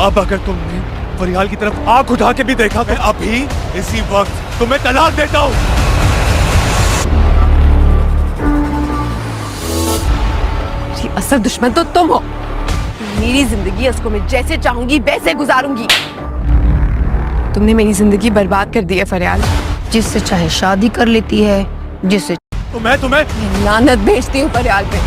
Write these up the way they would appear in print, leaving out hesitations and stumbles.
अब अगर तुमने फरियाल की तरफ आंख उठा के भी देखा, मैं अभी इसी वक्त तुम्हें तलाक देता हूँ। असल दुश्मन तो तुम हो। मेरी जिंदगी उसको मैं जैसे चाहूंगी वैसे गुजारूंगी। तुमने मेरी जिंदगी बर्बाद कर दी है फरियाल। जिससे चाहे शादी कर लेती है, जिससे तो मैं तुम्हें लानत भेजती हूँ फरियाल पे।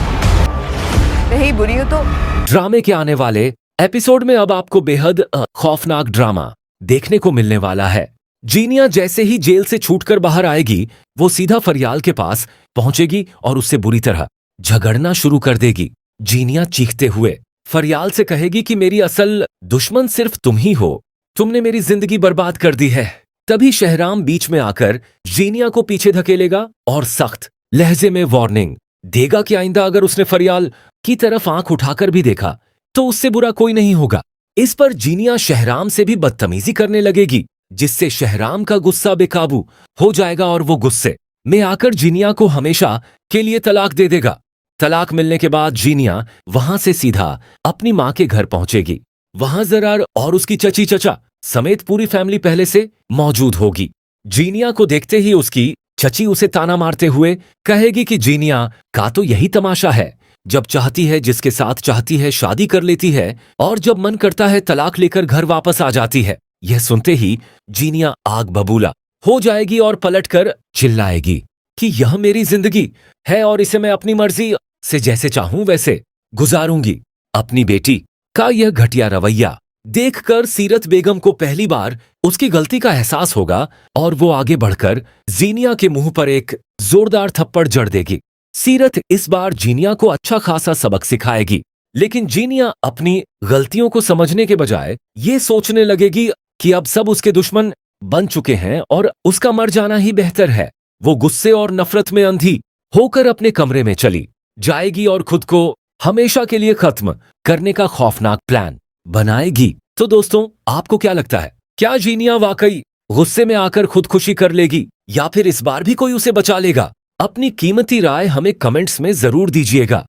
नहीं बुरी हो तो ड्रामे के आने वाले एपिसोड में अब आपको बेहद खौफनाक ड्रामा देखने को मिलने वाला है। जीनिया जैसे ही जेल से छूटकर बाहर आएगी, वो सीधा फरियाल के पास पहुंचेगी और उससे बुरी तरह झगड़ना शुरू कर देगी। जीनिया चीखते हुए फरियाल से कहेगी कि मेरी असल दुश्मन सिर्फ तुम ही हो, तुमने मेरी जिंदगी बर्बाद कर दी है। तभी शहराम बीच में आकर जीनिया को पीछे धकेलेगा और सख्त लहजे में वार्निंग देगा कि आइंदा अगर उसने फरियाल की तरफ आंख उठाकर भी देखा तो उससे बुरा कोई नहीं होगा। इस पर जीनिया शहराम से भी बदतमीजी करने लगेगी, जिससे शहराम का गुस्सा बेकाबू हो जाएगा और वो गुस्से में आकर जीनिया को हमेशा के लिए तलाक दे देगा। तलाक मिलने के बाद जीनिया वहां से सीधा अपनी मां के घर पहुंचेगी। वहां जरार और उसकी चची चचा समेत पूरी फैमिली पहले से मौजूद होगी। जीनिया को देखते ही उसकी चची उसे ताना मारते हुए कहेगी कि जीनिया का तो यही तमाशा है, जब चाहती है जिसके साथ चाहती है शादी कर लेती है और जब मन करता है तलाक लेकर घर वापस आ जाती है। यह सुनते ही जीनिया आग बबूला हो जाएगी और पलटकर चिल्लाएगी कि यह मेरी जिंदगी है और इसे मैं अपनी मर्जी से जैसे चाहूं वैसे गुजारूंगी। अपनी बेटी का यह घटिया रवैया देखकर सीरत बेगम को पहली बार उसकी गलती का एहसास होगा और वो आगे बढ़कर जीनिया के मुंह पर एक जोरदार थप्पड़ जड़ देगी। सीरत इस बार जीनिया को अच्छा खासा सबक सिखाएगी, लेकिन जीनिया अपनी गलतियों को समझने के बजाय ये सोचने लगेगी कि अब सब उसके दुश्मन बन चुके हैं और उसका मर जाना ही बेहतर है। वो गुस्से और नफरत में अंधी होकर अपने कमरे में चली जाएगी और खुद को हमेशा के लिए खत्म करने का खौफनाक प्लान बनाएगी। तो दोस्तों, आपको क्या लगता है, क्या जीनिया वाकई गुस्से में आकर खुदकुशी कर लेगी या फिर इस बार भी कोई उसे बचा लेगा? अपनी कीमती राय हमें कमेंट्स में जरूर दीजिएगा।